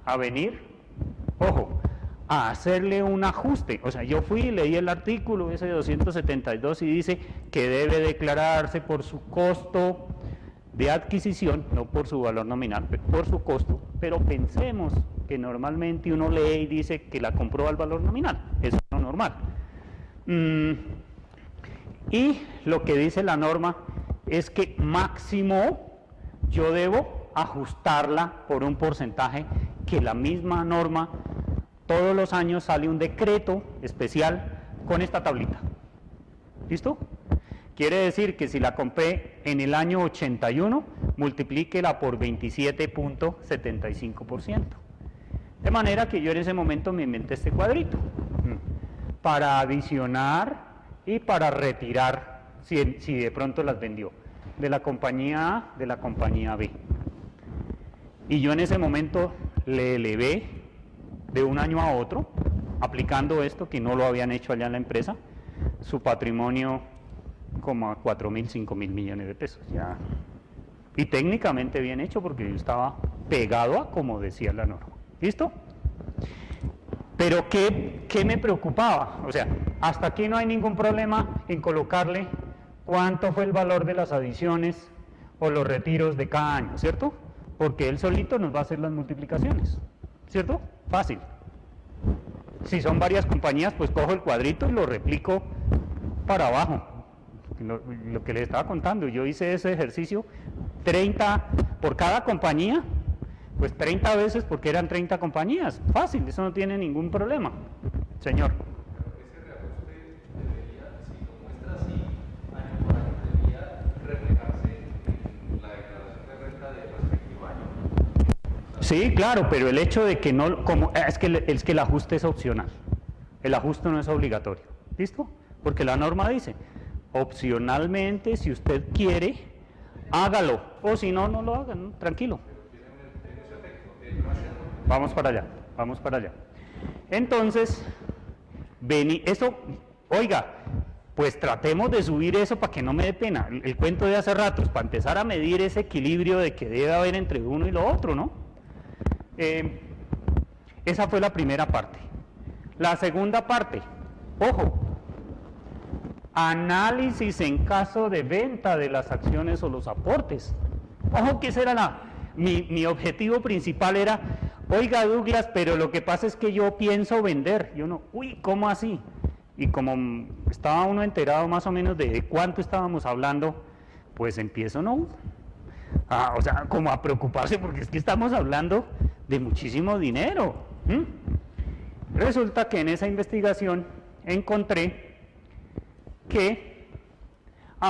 a venir, ojo, a hacerle un ajuste. O sea, yo fui y leí el artículo ese 272 y dice que debe declararse por su costo de adquisición, no por su valor nominal, por su costo, pero pensemos que normalmente uno lee y dice que la compró al valor nominal, eso es lo normal. Y lo que dice la norma es que máximo yo debo ajustarla por un porcentaje que la misma norma, todos los años sale un decreto especial con esta tablita. ¿Listo? Quiere decir que si la compré en el año 81, multiplíquela por 27.75%. De manera que yo en ese momento me inventé este cuadrito para adicionar y para retirar si de pronto las vendió de la compañía A, de la compañía B. Y yo en ese momento le elevé de un año a otro, aplicando esto que no lo habían hecho allá en la empresa, su patrimonio como a 4.000, 5.000 millones de pesos. Ya. Y técnicamente bien hecho porque yo estaba pegado a como decía la norma. ¿Listo? Pero ¿qué me preocupaba? O sea, hasta aquí no hay ningún problema en colocarle cuánto fue el valor de las adiciones o los retiros de cada año, ¿cierto? Porque él solito nos va a hacer las multiplicaciones, ¿cierto? Fácil. Si son varias compañías, pues cojo el cuadrito y lo replico para abajo. Lo que les estaba contando, yo hice ese ejercicio 30 por cada compañía, pues 30 veces porque eran 30 compañías. Fácil, eso no tiene ningún problema. Señor. Ese reajuste debería, si lo muestra así, año por año, debería reflejarse en la declaración de renta del respectivo año. Sí, claro, pero el hecho de que no, es que el ajuste es opcional. El ajuste no es obligatorio. ¿Listo? Porque la norma dice, opcionalmente, si usted quiere, hágalo. O si no, no lo haga, ¿no? Tranquilo. Vamos para allá, vamos para allá. Entonces, oiga, pues tratemos de subir eso para que no me dé pena. El cuento de hace rato es para empezar a medir ese equilibrio de que debe haber entre uno y lo otro, ¿no? Esa fue la primera parte. La segunda parte, ojo, análisis en caso de venta de las acciones o los aportes. Ojo que ese era mi objetivo principal era, oiga Douglas, pero lo que pasa es que yo pienso vender. Y uno, uy, ¿cómo así? Y como estaba uno enterado más o menos de cuánto estábamos hablando, pues empiezo, ¿no? O sea, como a preocuparse porque es que estamos hablando de muchísimo dinero. Resulta que en esa investigación encontré que,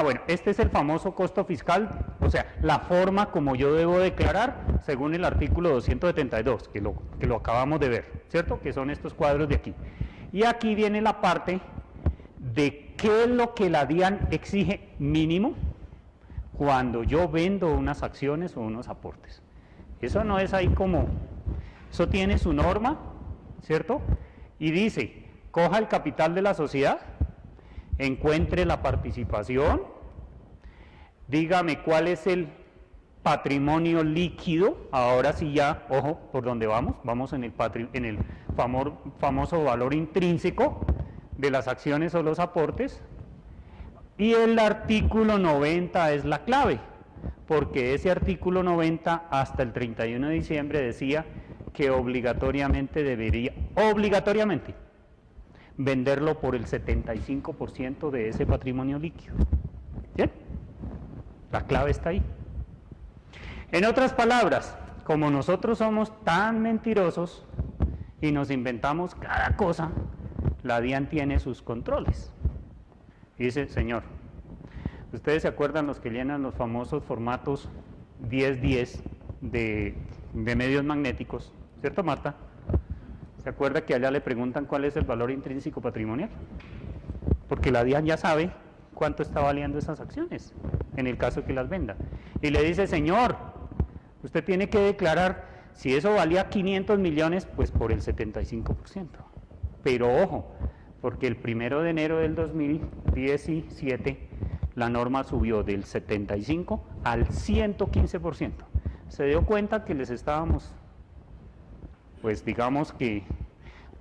bueno, este es el famoso costo fiscal, o sea, la forma como yo debo declarar según el artículo 272, que lo acabamos de ver, ¿cierto? Que son estos cuadros de aquí. Y aquí viene la parte de qué es lo que la DIAN exige mínimo cuando yo vendo unas acciones o unos aportes. Eso no es ahí como, eso tiene su norma, ¿cierto? Y dice, coja el capital de la sociedad, encuentre la participación, dígame cuál es el patrimonio líquido, ahora sí ya, ojo, por dónde vamos en el famoso valor intrínseco de las acciones o los aportes, y el artículo 90 es la clave, porque ese artículo 90 hasta el 31 de diciembre decía que obligatoriamente venderlo por el 75% de ese patrimonio líquido. ¿Bien? La clave está ahí. En otras palabras, como nosotros somos tan mentirosos y nos inventamos cada cosa, la DIAN tiene sus controles. Y dice, señor, ustedes se acuerdan los que llenan los famosos formatos 10-10 de medios magnéticos, ¿cierto, Marta? ¿Se acuerda que allá le preguntan cuál es el valor intrínseco patrimonial? Porque la DIAN ya sabe cuánto está valiendo esas acciones, en el caso que las venda. Y le dice, señor, usted tiene que declarar, si eso valía 500 millones, pues por el 75%. Pero ojo, porque el 1 de enero del 2017, la norma subió del 75 al 115%. Se dio cuenta que les estábamos, pues digamos que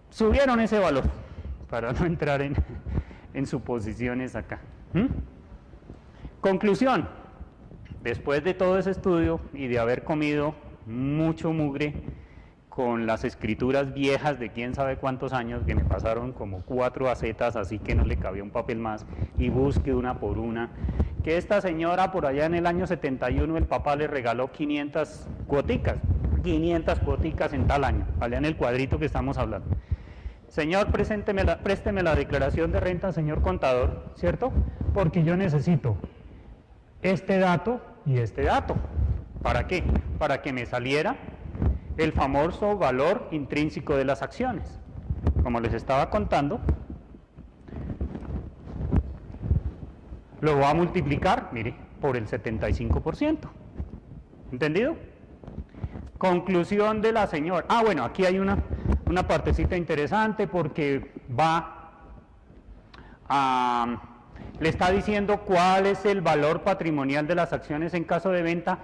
subieron ese valor, para no entrar en suposiciones acá. Conclusión, después de todo ese estudio y de haber comido mucho mugre con las escrituras viejas de quién sabe cuántos años, que me pasaron como 4 acetas, así que no le cabía un papel más, y busque una por una, que esta señora por allá en el año 71 el papá le regaló 500 cuoticas en tal año, allá en el cuadrito que estamos hablando. Señor, présteme la declaración de renta, señor contador, ¿cierto? Porque yo necesito este dato y este dato. ¿Para qué? Para que me saliera el famoso valor intrínseco de las acciones. Como les estaba contando, lo voy a multiplicar, mire, por el 75%. ¿Entendido? Conclusión de la señora. Bueno, aquí hay una partecita interesante porque le está diciendo cuál es el valor patrimonial de las acciones en caso de venta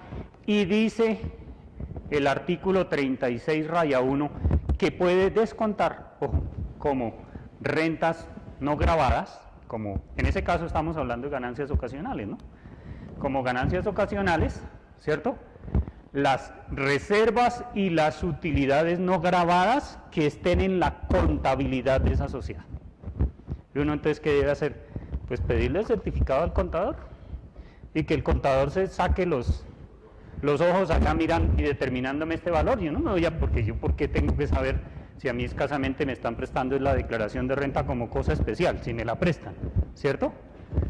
y dice el artículo 36 raya 1 que puede descontar, ojo, como rentas no grabadas, como en ese caso estamos hablando de ganancias ocasionales, ¿no? Como ganancias ocasionales, ¿cierto? Las reservas y las utilidades no grabadas que estén en la contabilidad de esa sociedad. Y uno entonces, ¿qué debe hacer? Pues pedirle el certificado al contador y que el contador se saque los ojos acá mirando y determinándome este valor. Yo no me voy a, porque yo, ¿por qué tengo que saber si a mí escasamente me están prestando la declaración de renta como cosa especial, si me la prestan, ¿cierto?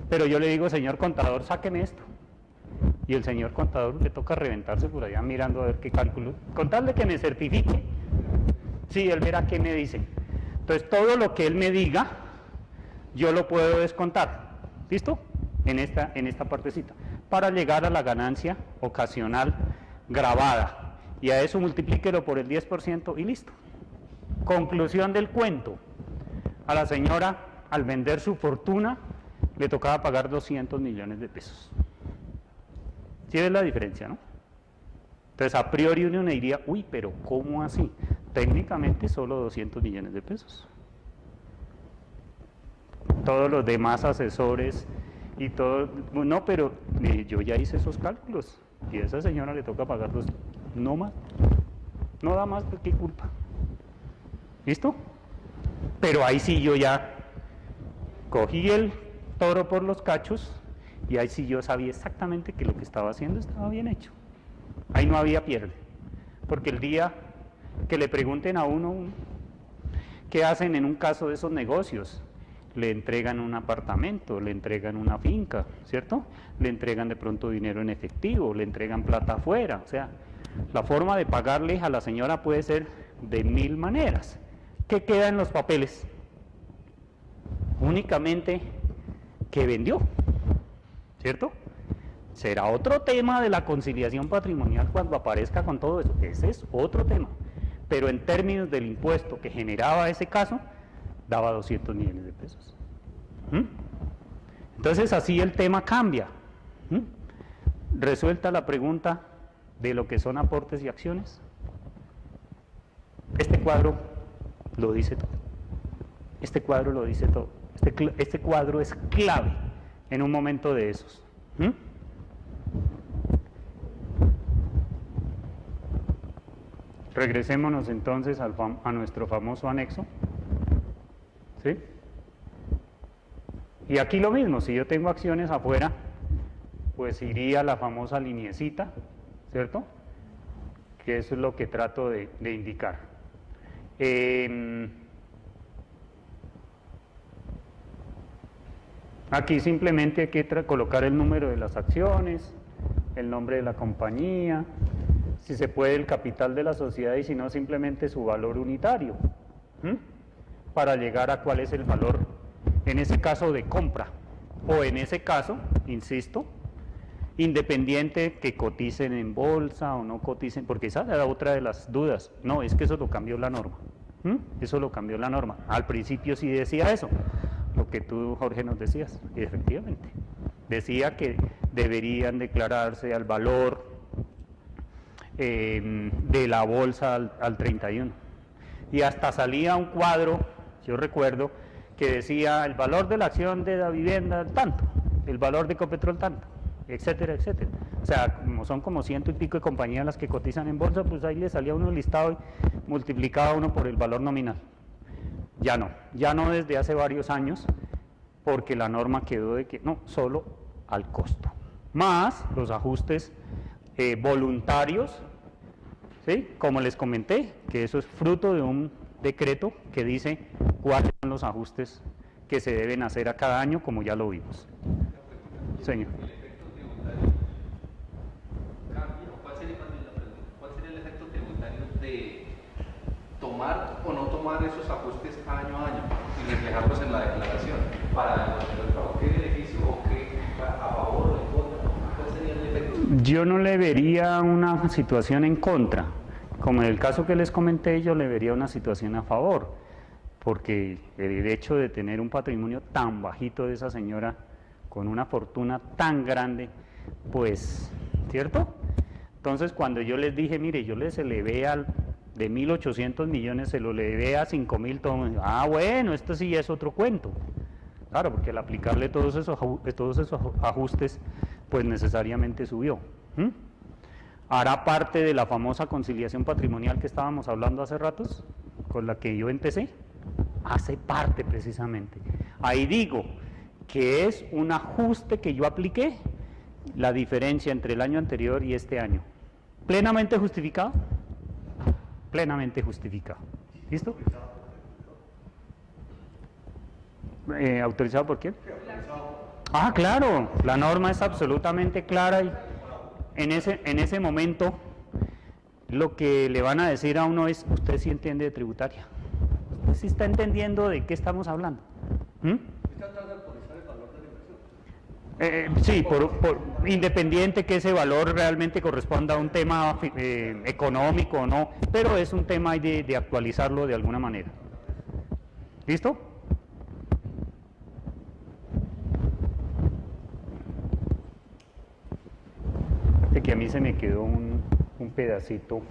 Pero yo le digo, señor contador, sáqueme esto. Y el señor contador le toca reventarse por allá mirando a ver qué cálculo, contarle que me certifique. Sí, él verá qué me dice. Entonces, todo lo que él me diga, yo lo puedo descontar. ¿Listo? En esta partecita. Para llegar a la ganancia ocasional grabada. Y a eso multiplíquelo por el 10% y listo. Conclusión del cuento. A la señora, al vender su fortuna, le tocaba pagar 200 millones de pesos. ¿Sí ves la diferencia, no? Entonces, a priori uno diría, uy, pero ¿cómo así? Técnicamente solo 200 millones de pesos. Todos los demás asesores y todo, no, pero yo ya hice esos cálculos y a esa señora le toca pagar no más, no da más, ¿qué culpa? ¿Listo? Pero ahí sí yo ya cogí el toro por los cachos y ahí sí yo sabía exactamente que lo que estaba haciendo estaba bien hecho. Ahí no había pierde, porque el día que le pregunten a uno qué hacen en un caso de esos negocios, le entregan un apartamento, le entregan una finca, ¿cierto? Le entregan de pronto dinero en efectivo, le entregan plata afuera, o sea, la forma de pagarle a la señora puede ser de 1000 maneras. ¿Qué queda en los papeles? Únicamente que vendió, ¿cierto? Será otro tema de la conciliación patrimonial cuando aparezca con todo eso, ese es otro tema, pero en términos del impuesto que generaba ese caso, daba 200 millones de pesos. Entonces así el tema cambia. Resuelta la pregunta de lo que son aportes y acciones. Este cuadro lo dice todo. Este cuadro lo dice todo. Este cuadro es clave en un momento de esos. Regresémonos entonces a nuestro famoso anexo. ¿Sí? Y aquí lo mismo, si yo tengo acciones afuera, pues iría a la famosa liniecita, ¿cierto? Que eso es lo que trato de indicar. Aquí simplemente hay que colocar el número de las acciones, el nombre de la compañía, si se puede el capital de la sociedad y si no simplemente su valor unitario. Para llegar a cuál es el valor, en ese caso de compra, o en ese caso, insisto, independiente que coticen en bolsa o no coticen, porque esa era otra de las dudas. No, es que eso lo cambió la norma. Eso lo cambió la norma. Al principio sí decía eso, lo que tú, Jorge, nos decías, y efectivamente. Decía que deberían declararse al valor de la bolsa al 31. Y hasta salía un cuadro, yo recuerdo, que decía el valor de la acción de la vivienda tanto, el valor de Ecopetrol tanto, etcétera, etcétera. O sea, como son como 100 y pico de compañías las que cotizan en bolsa, pues ahí le salía uno listado y multiplicaba uno por el valor nominal. Ya no desde hace varios años, porque la norma quedó de que no, solo al costo, más los ajustes voluntarios, ¿sí? Como les comenté, que eso es fruto de un decreto que dice cuáles son los ajustes que se deben hacer a cada año, como ya lo vimos. Señor. ¿Cuál sería el efecto tributario de tomar o no tomar esos ajustes año a año y reflejarlos en la declaración para devolver el pago? ¿Qué beneficio o qué a favor o en contra? ¿Cuál sería el efecto? Yo no le vería una situación en contra. Como en el caso que les comenté, yo le vería una situación a favor, porque el hecho de tener un patrimonio tan bajito de esa señora, con una fortuna tan grande, pues, ¿cierto? Entonces, cuando yo les dije, mire, yo les elevé de 1.800 millones se lo elevé a 5.000, todo el mundo, ah, bueno, esto sí es otro cuento. Claro, porque al aplicarle todos esos ajustes, pues necesariamente subió. Hará parte de la famosa conciliación patrimonial que estábamos hablando hace ratos, con la que yo empecé, hace parte precisamente. Ahí digo que es un ajuste que yo apliqué, la diferencia entre el año anterior y este año. ¿Plenamente justificado? Plenamente justificado. ¿Listo? ¿Autorizado por quién? Ah, claro, la norma es absolutamente clara y en ese momento lo que le van a decir a uno es, usted sí entiende de tributaria, usted sí está entendiendo de qué estamos hablando. Sí, independiente que ese valor realmente corresponda a un tema económico o no, pero es un tema de actualizarlo de alguna manera. ¿Listo? Que a mí se me quedó un pedacito,